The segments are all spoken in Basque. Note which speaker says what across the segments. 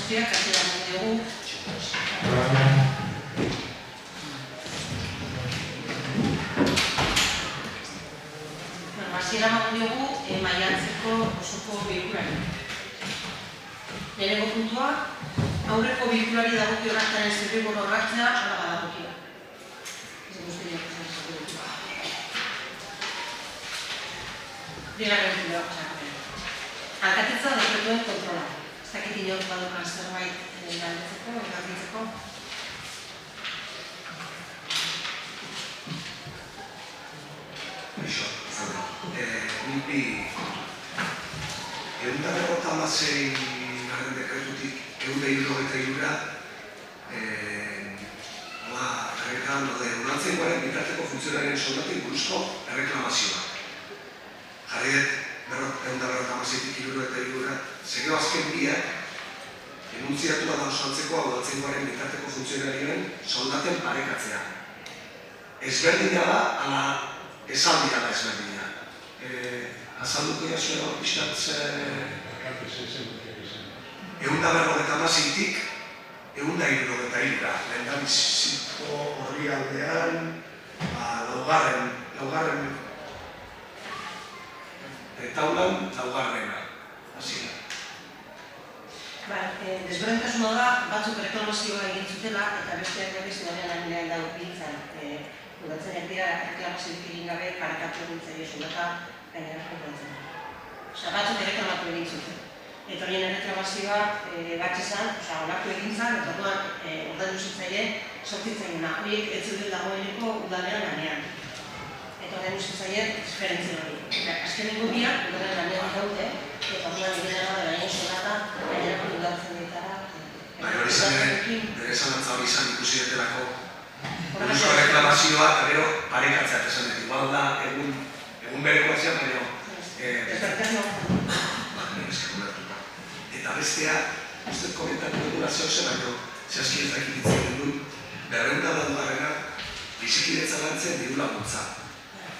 Speaker 1: guztiak, hasiera eman diogu. Hasiera eman diogu maiatzeko osoko bilkurari. Lehenengo puntua, aurreko bilkurari dagokion aktaren zirriborro hartzea hala badagokio. Bigarren puntua, alkatetza dekretuen kontrola. Ez dakit inor badukan zerbait galdetzeko, ekarritzeko.
Speaker 2: Eixo, nipi egundarrota amasei garren dekretutik €163 udaltzaingoaren bitarteko funtzionarien soldatik buruzko erreklamazioa. Jarriet, egundarrota amaseitik €163, segeo azken biak enuntziatua da osaltzeko udaltzaingoaren bitarteko funtzionarien soldaten parekatzea. Ezberdina da, ala esaldia da ezberdina. Azalduko jasuen hor pixkatzen... Egundarrota amaseitik €163. Lehendabiziko horri aldean, laugarren taulan, laugarrena. Hasi da.
Speaker 1: Desberdintasuna da, batzuk reklamazioa egin zutela, eta besteak bestearen lanean dago biltzan. Udatzainak dira, reklamazioik egin gabe, parekatu egintzaile soldata gainera kontratzen. Batzuk erreklamatu egin zuten. Eta horien erreklamazioa bat izan, olako egin zan, eta ordaindu zitzaile sortzitzaiena. Horiek ez zuten dagoeneko udalean lanean. Eta ordaindu zitzaile diferentzia hori. Azkenengo biak udalean lanean daude, eta orduan egiten da beraien soldata gainera udatzen ditara.
Speaker 2: Hori izan ere, bere zalantza hori izan ikusi detelako buruzko reklamazioa, eta gero parekatzeat esan dut. Igual da, egun bereko bazian, baina... Eta bestea, uste komentatu dugula zehose, baina zehazki ez dakit ditzen duen, berreunda da dugarrena, bizikidetza lantzen diru laguntza.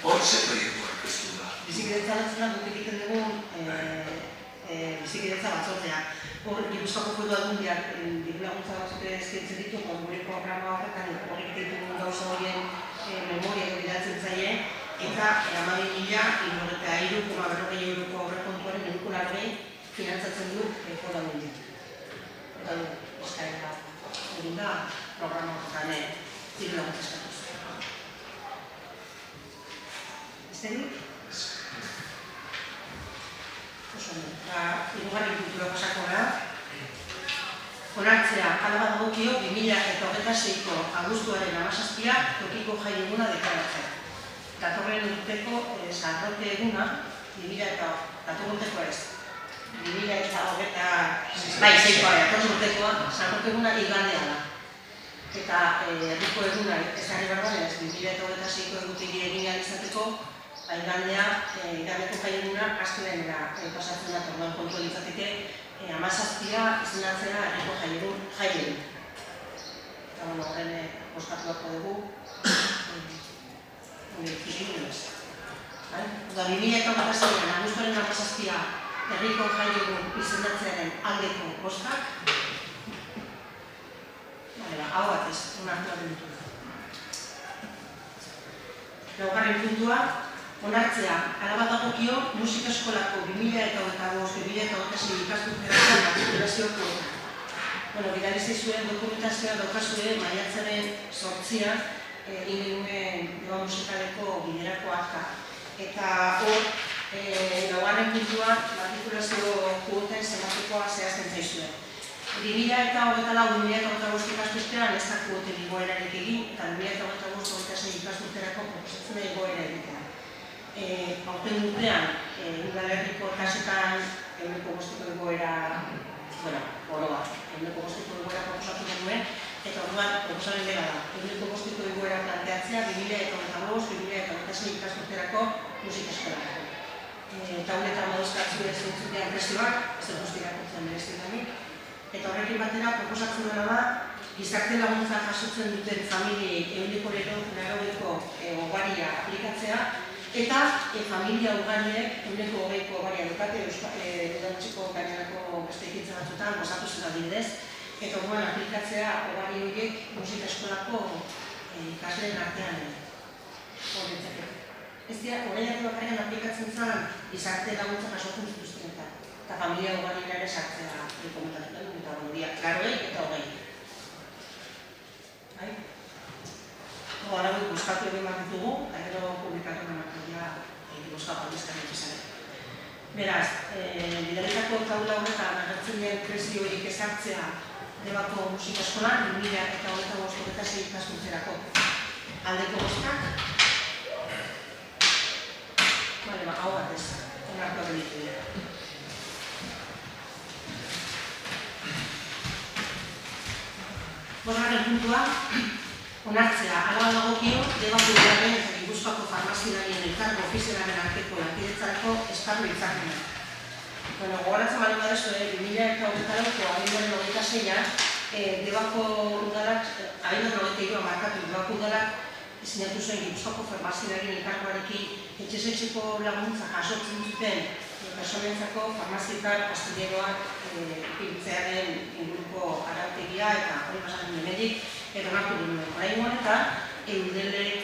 Speaker 2: Hor ze proiektu aurkeztu da?
Speaker 1: Bizikidetza lantzena guk egiten dugun bizikidetza batzordea. Hor, Gipuzkoako Foru Aldundiak diru laguntza batzote eskaintzen ditu, gure programa horretan horrek ditugun gauza horien memoria bidaltzen zaie, eta 12.053,40 euroko aurrekontuaren edukularrei finantzatzen du Foru Aldundiak. Eta du, eskaera egin da programa horretan diru laguntza eskatuz. Besterik? Hirugarren puntura pasako da. Onartzea, hala badagokio 2026ko abuztuaren 17 tokiko jai eguna deklaratzea. Datorren urteko Sarrote eguna, 2006ko ez. 2006ko Sarrote eguna igandea da. Eta herriko eguna ezarri behar da, 2026ko egutegia egin ahal izateko, igandea, igandeko jai eguna astelenera pasatzen da, orduan kontu litzateke 17 izenatzea herriko jai egun. Eta horren boskatuako dugu, Oda, 2026an abuztuaren 17 herriko jai egun izenatzearen aldeko boskak, hau batez, onartu den ditu. Laugarren puntua, onartzea, hala badagokio musika eskolako 2025-2026 ikasturterako matrikulazio kuota. Bidali zaizuen dokumentazioa daukazue maiatzaren 8an egin genuen doa musikaleko biderako akta. Eta hor, laugarren puntua matrikulazio kuoten zenbatekoa zehazten zaizuen. 2024-2025 ikasturtean ez da kuoten igoerarik egin, eta 2025-2026 ikasturterako proposatzen igoera egitea. Aurten urtean, udalerriko kasetan ehuneko 5ko igoera, oro bat, ehuneko 5ko igoera proposatu genuen, eta orduan proposamen dela da, ehuneko 5ko igoera planteatzea 2025-2026 ikasturterako musika eskolarako. Tauleta moduzkatzu ez zentzutean prezioak, ez dut guztirakotzen mereziotanik, eta horrekin batera proposatzen dela da, gizarte laguntza jasotzen duten familiei ehuneko 90ko ogaria aplikatzea, Eta familia ugariek, 20%ko ogaria dukate, udaletxeko gainerako beste ekintza batzutan, osatu zen adibidez, eta orduan aplikatzea ogari horiek musika eskolako ikasleen artean horretzak. Ez dira, orain arte bakarrian aplikatzen zen gizarte laguntza jasotzen zituztenetan, eta familia ugarira ere sartzea rekomendatuta du, eta hori klaroi eta hogei. Bai? Hora hori buskatu egin bat ditugu, eta gero publikatu gematia buskatu aldizkan etxizare. Beraz, bidaletako taula horretan agertzen den prezio horiek ezartzea Debako musika eskolan, 2025 ikasturterako. Aldeko bozkak? Bale, hau bat ez, onartu abelitu dira. Bosgarren puntua, onartzea, ala dagokio, Debako udalaren eta Gipuzkoako farmaziarien elkargo ofizialaren arteko lankidetzarako esparru hitzarmena. Gogoratzen bali badezu, 2024ko abenduaren 26an, Debako udalak, abenduaren 23an markatu, Debako udalak sinatu zuen Gipuzkoako farmaziarien elkargoarekin etxez-etxeko laguntza jasotzen zuten personentzako farmazietan astilleroak ipintzearen inguruko arautegia eta hori pasatzen hemendik edo onartu genuen. Oraingo honetan, Eudelek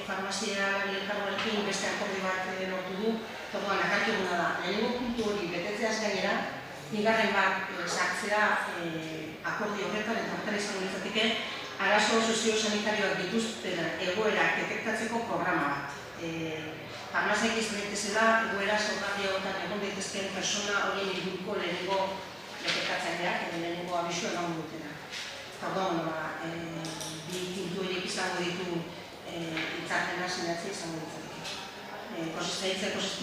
Speaker 1: farmaziaren elkargoarekin beste akordio bat lortu du. Orduan, akartu da, lehenengo puntu hori betetzeaz gainera, bigarren bat sartzea akordio horretan eta horretan izango litzateke arazo sozio-sanitarioak dituzten egoerak detektatzeko programa bat. Farmaziak izan daitezela, egoera zaurgarri honetan egon daitezkeen persona horien inguruko lehenengo detektatzaileak edo lehenengo abisua egon dutena. Orduan, bi puntu horiek izango ditu hitzarmena sinatzea izango litzateke.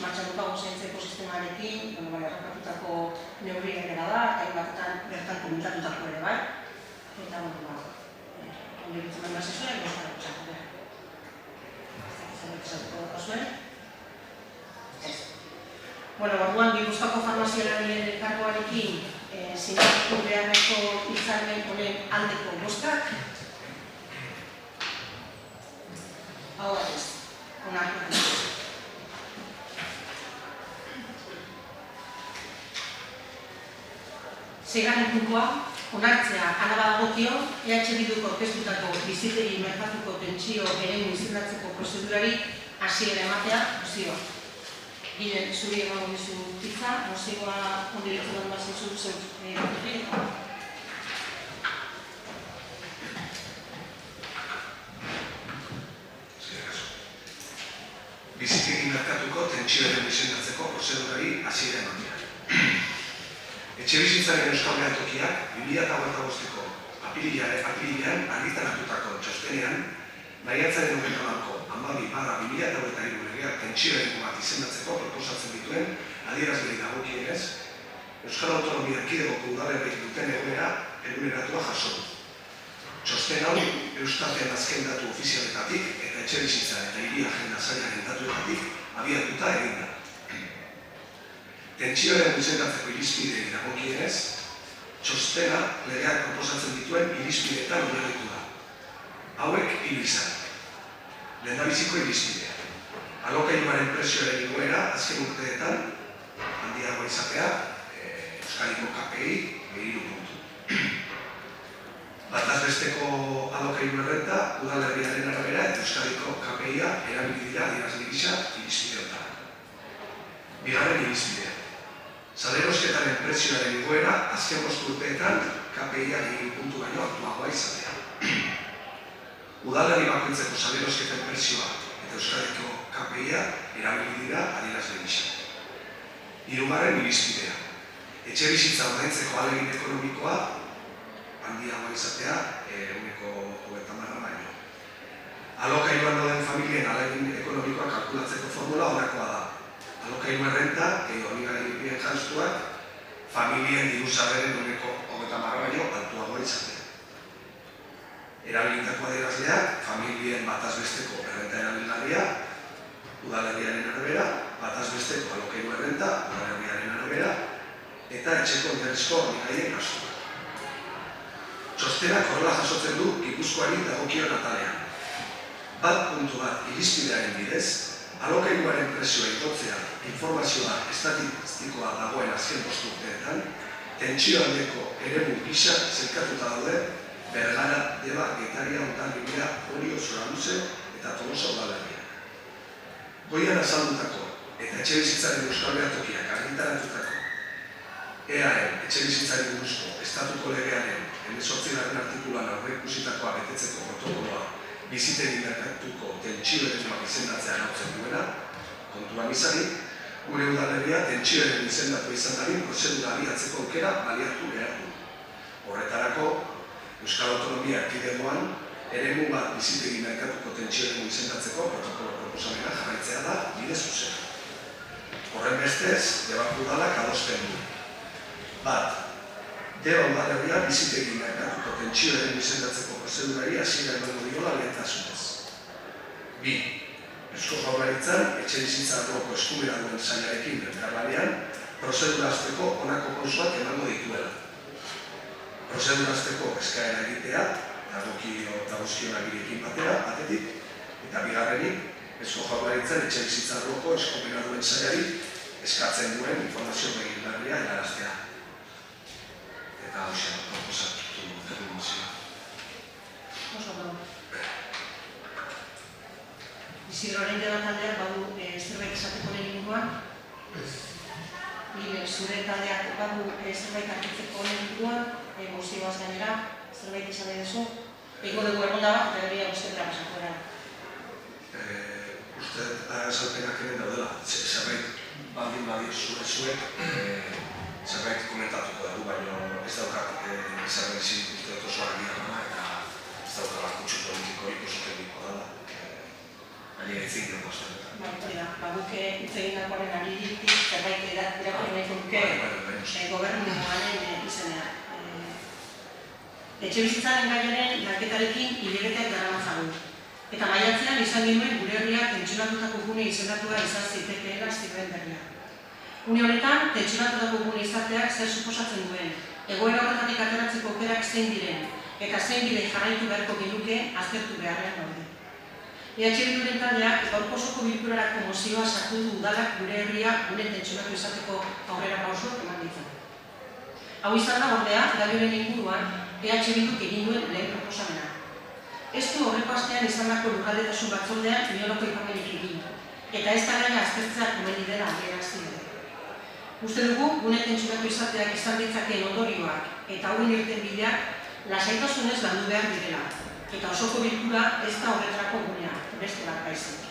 Speaker 1: Martxan dukago zaintza ekosistemarekin, errapatutako neurriak ere da, eta batetan bertan komentatutako ere bai. Eta, ondo egitzen behar zezuen, gozara kusako behar. Zerretzatuko dako zuen? Ez. Orduan, Gipuzkoako farmaziarien elkargoarekin sinatu beharreko hitzarmen honen aldeko bozkak. Hau bat ez, onartu dut. Seigarren puntua, onartzea hala badagokio, Bilduko aurkeztutako bizitegi merkatuko pentsio eremu izendatzeko prozedurari hasiera ematea mozioa. Ginen, zuri emango dizu hitza, mozioa ondiritzen dut bat zizu zeu
Speaker 2: Bizitegi merkatuko pentsio eremu izendatzeko prozedurari hasiera ematea. Etxebizitzaren Euskal Behatokiak 2025ko apirilean argitaratutako txostenean maiatzaren 24ko 12/2023 legeak pentsio eremu bat izendatzeko proposatzen dituen adierazleei dagokienez, Euskal Autonomia Erkidegoko udalerriek duten egoera eguneratua jaso du. Txosten hau Eustaten azken datu ofizialetatik eta etxebizitza eta hiri agenda sailaren datuetatik abiatuta egin da. Tentsioaren izendatzeko irizpideei dagokienez, txostena legeak proposatzen dituen irizpideetan oinarritu da. Hauek hiru izan. Lehendabiziko irizpidea. Alokairuaren prezioaren igoera azken urteetan handiagoa izatea, Euskadiko KPI 3 puntu. Bataz besteko alokairu errenta udalerriaren arabera eta Euskadiko KPI-a erabili dira adierazle gisa irizpideotan. Bigarren irizpidea. Salerosketaren prezioaren igoera azken 5 urteetan KPI-a 2 puntu baino altuagoa izatea. Udalerri bakoitzeko salerosketen prezioa eta Euskadiko KPI-a erabili dira adierazle gisa. Hirugarren irizpidea. Etxebizitza ordaintzeko ahalegin ekonomikoa handiagoa izatea, 30% baino. Alokairuan dauden familien ahalegin ekonomikoa kalkulatzeko formula honakoa da. Alokairu errenta, oligarikien janztuak, familien diru-sarreren 30% baino altuagoa izatea. Erabilitako adierazleak, familien bataz besteko errenta erabilgarria, udalerriaren arabera, bataz besteko alokairu errenta, udalerriaren arabera, eta etxeko oinarrizko hornikaien gastua. Txostenak horrela jasotzen du Gipuzkoari dagokion atalean. Bat puntu bat irizpidearen bidez, Alokairuaren prezioa igotzea informazioa estatistikoa dagoen azken 5 urteetan, tentsio handiko eremu gisa zerkatuta daude Bergara, Deba, Getaria, Hondarribia, Orio, Zoraluze eta Tolosa udalerriak. Goian azaldutako eta etxebizitzaren euskal behatokiak argitaratutako EAen etxebizitzaren buruzko estatuko legearen 18. artikuluan aurreikusitakoa betetzeko protokoloa bizitegi merkatuko tentsio eremuak izendatzea arautzen duena, kontuan izanik, gure udalerria tentsio eremu izendatu izan dadin prozedura abiatzeko aukera baliatu behar du. Horretarako, Euskal Autonomia Erkidegoan eremu bat bizitegi merkatuko tentsio eremu izendatzeko protokolo proposamena jarraitzea da bide zuzena. Horren bestez, Debako udalak adosten du. Bat, Deba udalerria bizitegi merkatuko tentsio eremu izendatzeko prozedurari hasiera emango diola lehentasunez. Bi, Eusko Jaurlaritzan etxebizitza arloko eskumena duen sailarekin elkarlanean prozedura hasteko honako pausoak emango dituela. Prozedura hasteko eskaera egitea, dagozkion agirekin batera, batetik, eta bigarrenik, Eusko Jaurlaritzan etxebizitza arloko eskumena duen sailari eskatzen duen informazio begilarria helaraztea. Eta hausia proposatu dugu mozioa.
Speaker 1: Oso da. Isidro orain dela taldeak badu zerbait esateko honen inguruan? Zure taldeak badu zerbait argitzeko honen inguruan, mozioaz gainera, zerbait izan nahi duzu? Ego dugu erronda bat, eta gero guztetara pasako era.
Speaker 2: Uste esalpenak hemen daudela, zerbait baldin badio zuek, zerbait komentatuko dugu, baina ez daukat zerbait izinik uste dut oso argia dama, eta ez daukala kutsu politikorik oso tekniko dela. Baina ezin dut posten.
Speaker 1: Guk hitz egin dagoaren aririk zerbait irakurri nahiko duke gobernuaren izenean. Etxebizitzaren gaiaren lanketarekin hilabeteak daramatzagu. Eta maiatzean izan genuen gure herriak tentsionatutako gune izendatua izan zitekeela zirren berria. Une honetan, tentsionatutako gune izateak zer suposatzen duen, egoera horretatik ateratzeko aukerak zein diren, eta zein bide jarraitu beharko genuke aztertu beharrean daude. Bilduren taldeak gaurko osoko bilkurarako mozioa sartu du udalak gure herria gune tentsionatu izateko aurrera pausoak eman ditzan. Hau izan da ordea, gai honen inguruan, Bilduk egin duen lehen proposamena. Ez du horreko astean izandako lurraldetasun batzordean inolako aipamenik egin, eta ez da gaia aztertzea komeni dela adierazten dute. Uste dugu, gune tentsionatu izateak izan ditzakeen ondorioak eta hauen irten bideak lasaitasunez landu behar direla, eta osoko bilkura ez da horretarako gunea, beste bat baizik.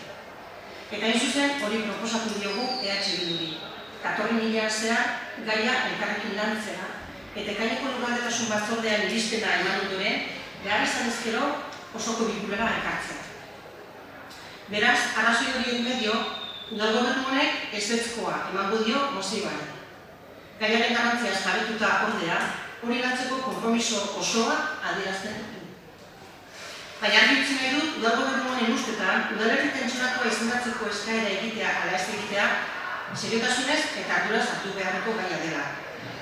Speaker 1: Eta hain zuzen hori proposatu diogu Bilduri. Datorren hilean zehar gaia elkarrekin lantzea, eta ekaineko lurraldetasun batzordean irizpena eman ondoren, behar izan ezkero osoko bilkurara ekartzea. Beraz, arrazoi horien medio, udal gobernu honek ezetzkoa emango dio mozioari. Gaiaren garrantziaz jabetuta ordea, hori lantzeko konpromiso osoa adierazten du. Baina argi utzi nahi dut, udal gobernu honen ustetan, udalerri tentsionatua izendatzeko eskaera egitea ala ez egitea, seriotasunez eta arduraz hartu beharreko gaia dela.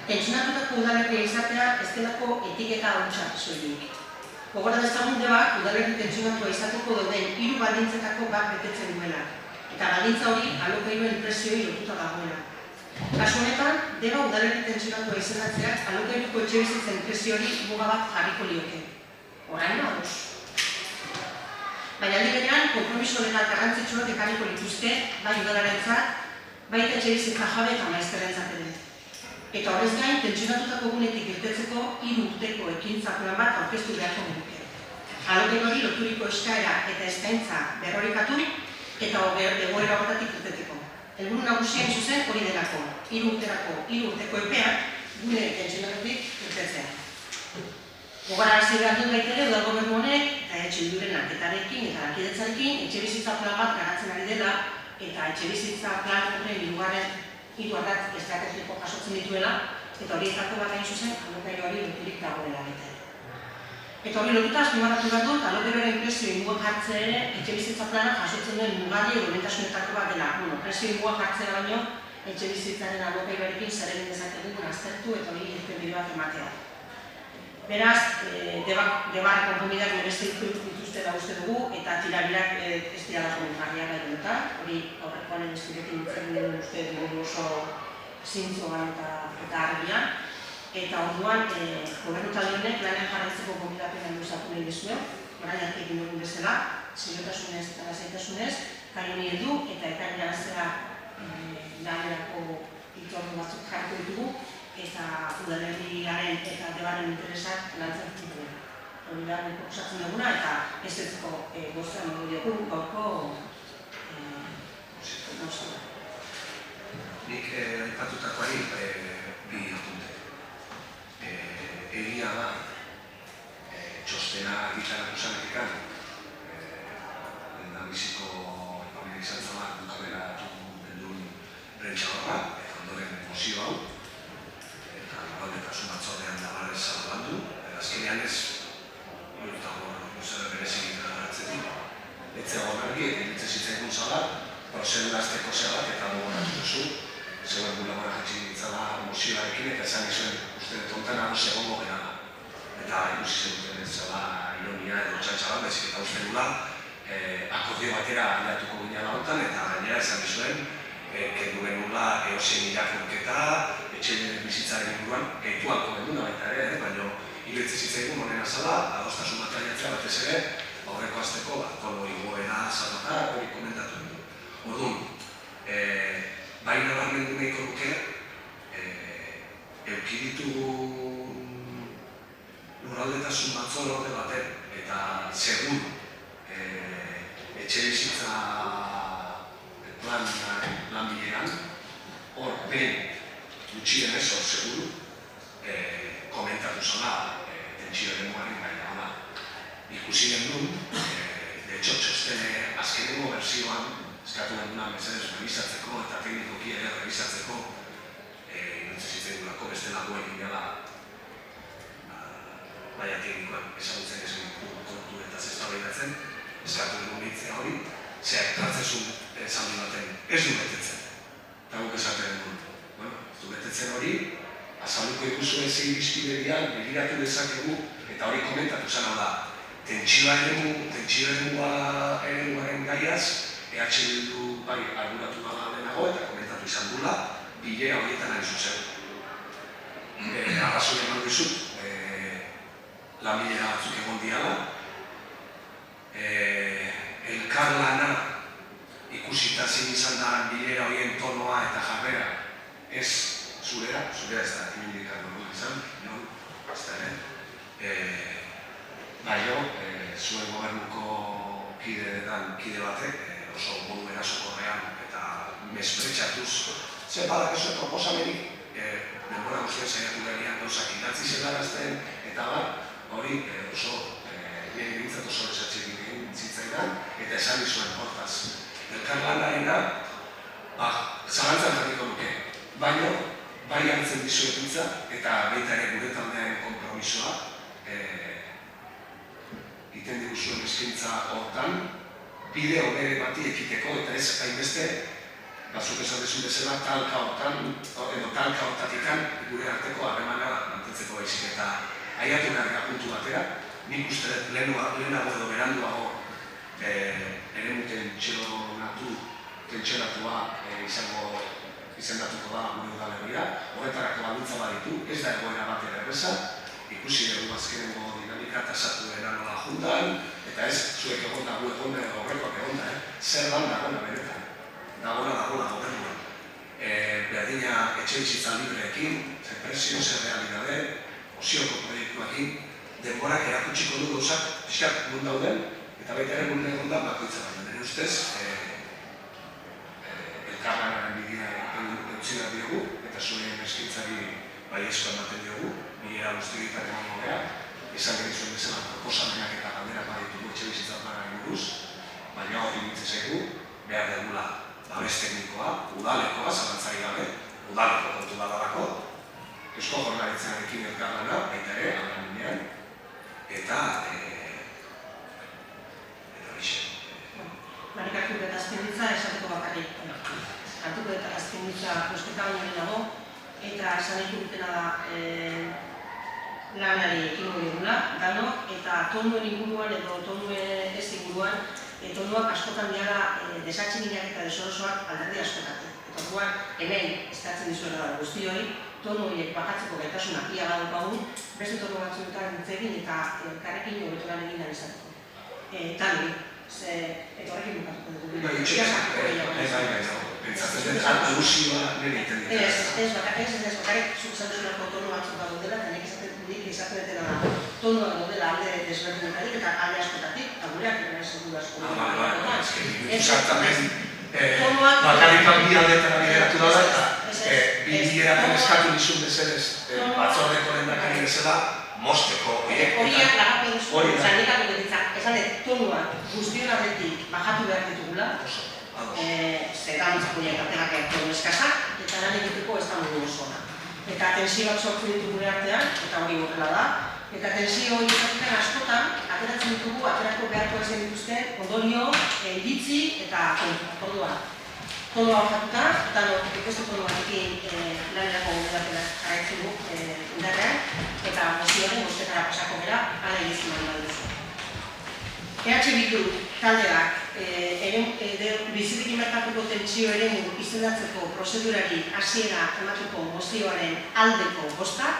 Speaker 1: Tentsionatutako udalerria izatea ez delako etiketa hautsa soilik. Gogora dezagun Debak udalerri tentsionatua izateko dauden 3 baldintzetako bat betetzen duela, eta baldintza hori alokairuen prezioi lotuta dagoela. Kasu honetan, Deba udalerri tentsionatua izendatzeak alokairuko etxebizitzen preziori muga bat jarriko lioke. Orain ados. Baina aldi berean, konpromiso legal garrantzitsuak ekarriko lituzke, bai udalarentzat, baita etxebizitza jabe eta maizterrentzat ere. Eta horrez gain, tentsionatutako gunetik irtetzeko 3 urteko ekintza plan bat aurkeztu beharko genuke. Alokair hori loturiko eskaera eta eskaintza berrorikatu eta egoera horretatik irteteko. Helburu nagusia zuzen hori delako, 3 urteko epeak gune tentsionatutik irtetzea. Gogorarazi behar dut baitere udal gobernu honek eta Bilduren lanketarekin eta lankidetzarekin etxebizitza plan bat garatzen ari dela eta etxebizitza plan horren 3 ardatz estrategiko jasotzen dituela eta horietako bat hain zuzen alokairu hori loturik dagoela bete. Eta hori lotuta azpimarratu behar dut alokairuaren prezio inguan jartzea ere etxebizitza planak jasotzen duen mugarri edo lehentasunetako bat dela. Prezio inguan jartzea baino etxebizitzaren alokairuarekin zer egin dezakegun aztertu eta hori irtenbide bat ematea. Beraz, Debak konponbideak merezten dituzte dutela uste dugu, eta tirabirak ez dira komentarriak gailunetan, hori aurrekoan espirekin itzen dugu uste dugu oso zintzoan eta argian. Eta orduan, gobernu talde honek lanean jarraitzeko gomendapena luzatu nahi dizue, orain arte egin dugun bezala, seriotasunez eta lasaitasunez, gai honi heldu eta ekainean zera lanerako itzordu batzuk jarriko ditugu, eta udalerriaren eta debaren interesak lantzen ditugu. Hori da, proposatzen duguna eta ez ezko gozan dugu gaurko gozan.
Speaker 2: Nik aipatutakoari bi apunte. Egia da, txostena gitaratu zanetik lehendabiziko ekonomia izan zela dukabera bendun brentxabarra, eta ondoren mozio hau, eta lurraldetasun batzordean nabarrez zalandu, azkenean ez, eta gozera berezik atzetik, etzeago bergi, egin zitzaigun zala, prozedurazteko zebat eta gogoratu duzu, zegoen gula gora jatxik ditzala mozioarekin eta esan izuen uste tontan hau segongo gara da. Eta ikusi zenuten ez zela ironia edo txantxalan, bezik eta uste dula akordio batera aldatuko ginean honetan eta gainera esan izuen kendu genula eosen irakurketa, etxe bizitzaren inguruan, gehitu halko genduna baita ere, baina iruditzen zitzaigun honen azala, adostasun bat aiatzea batez ere, aurreko azteko, tono igoera zalata, hori komentatu dugu. Orduan, bai nabarmendu nahiko duke, eukiditugu lurraldetasun batzorde baten eta segun etxe bizitza plan bileran, hor behin gutxienez hor seguru komentatu zela tentsio eremuaren gaina. Ikusi genuen, de hecho, txostene azkenengo bersioan eskatu genduna mesedez revisatzeko eta teknikoki ere revisatzeko zitzegulako beste lagu egin gala baina teknikoan ezagutzen ez kontu eta zestabaidatzen eskatu dugu hitzea hori zeak tratzezun zaldi baten ez du betetzen eta guk esaten dugu ez du betetzen hori azalduko ikusu ez irizpiderian begiratu dezakegu eta hori komentatu zan hau da tentsio eremuaren gaiaz EH Bildu bai arguratu bada lehenago eta komentatu izan dula bilera horietan hain zuzen. Arrazoi eman dizut, lanbilera batzuk egon diala. Elkarlana ikusita zein izan da bilera horien tonoa eta jarrera ez zurera ez da imindikatu dut izan, ez da ere. Baina, zuen gobernuko kide batek, oso modu erasokorrean eta mespretxatuz, zer badakezue proposamenik, denbora guztien saiatu gainean gauzak idatzi zelarazten, eta hori oso nire gintzat oso esatxik egin zitzaidan, eta esan dizuen hortaz. Elkarlanarena, zalantzan jarriko nuke, baina bai hartzen dizuetutza, eta baita ere gure taldearen konpromisoa, egiten diguzuen eskaintza hortan, bide hobere bati ekiteko eta ez hainbeste batzuk esan dezu bezala talka hortatikan gure arteko harremana mantentzeko baizik eta aiatu gara puntu batera, nik uste lehenago edo beranduago eremu tentsionatua izendatuko da gure udalerria, horretarako baldintza baditu, ez da egoera bat erreza, ikusi dugu azkenengo dinamika tasatu dena nola juntan, eta ez zuek egonda, gu egonda edo horrekoak egonda, zer ban dagona benetan, dagona gobernuan. Berdina etxe bizitza libreekin, zer presio, zer realidade, ozioko proiektuakin, denborak erakutsiko du gauzak, pixkat gun dauden, eta baita ere gun egonda bakoitza baina. Nire ustez, elkarlanaren bidea eutzi behar diogu, eta zuen eskaintzari baiezko ematen diogu, bilera guzti egiten emango gara, izan genizuen bezala proposamenak eta galderak baditugu etxe bizitza planaren buruz, baina hori nintzen zaigu, behar degula babes teknikoa, udalekoa, zalantzari gabe, udaleko kontu badarako, Eusko Jaurlaritzarekin elkarlana, baita ere, aldamunean, eta horixe.
Speaker 1: Marikatu eta azpenditza esateko bakarrik. Hartuko eta azpenditza bosketa baino dago, eta esan dutena da lanari ekin digula, danok, eta tonuen inguruan edo tonuen ez inguruan, tonuak askotan diala desatximinak eta desorosoak alderdi askotatik. Eta orduan, hemen estatzen dizuela da guztioi, tonu horiek bakatzeko gaitasunak ia badukagun, beste tonu batzuetan hitz egin eta elkarrekin hobeto lan egin ahal izateko. Tani, eta horrekin bukatuko dugu.
Speaker 2: Pentsatzen dut, alusioa nire egiten dira.
Speaker 1: Ez, bakarrik zuk esan duzulako tonu batzuk daudela, eta nik izaten dutela da. Tonuak daudela alde desberdinetatik eta alde askotatik, eta gureak gara seguru asko.
Speaker 2: Bakarrikan bi aldeetara bideratu dela eta bi bideratan eskatu nizun bezalez batzordeko lehendakari bezala mozteko.
Speaker 1: Horiak lagapen duzu, zainekatu betitzak, esan dut, tonuak guztion aldetik bajatu behar ditugula, zetan zakuliak ategak tonu eskazak, eta lan egiteko ez da modu osona. Eta tensioak sortu ditugu gure artean, eta hori horrela da, eta tensio hori izaten askotan, ateratzen ditugu, aterako beharko ezen dituzten ondorio, iritzi eta kontua. Tonua horretuta, eta ikustu tonu batekin lanerako gomendapenak jarraitzen du indarrean, eta mozioaren bostetara pasako gara, ala egizien mani duzu. Bildu taldeak bizirik merkatuko tentsio eremu izendatzeko prozedurari hasiera emateko mozioaren aldeko bostak,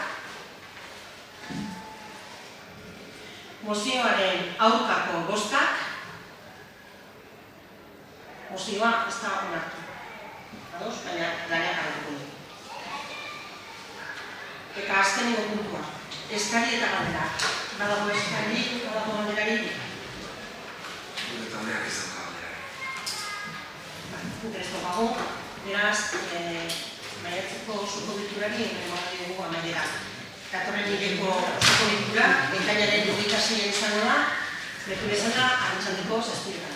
Speaker 1: mozioaren aurkako bostak, mozioa ez da onartu. Ados, baina laneak hartuko du. Eta azkeneko puntua, eskari eta galdera. Badago eskari, badago galderari.
Speaker 2: Gure taldeak ez dauka galderari.
Speaker 1: Interesto bago, beraz, maiatzeko osoko bilkurari emango dugu amaiera. Datorren hileko osoko bilkura, ekainaren 26 izango da, leku bezala, arratsaldeko 7:00.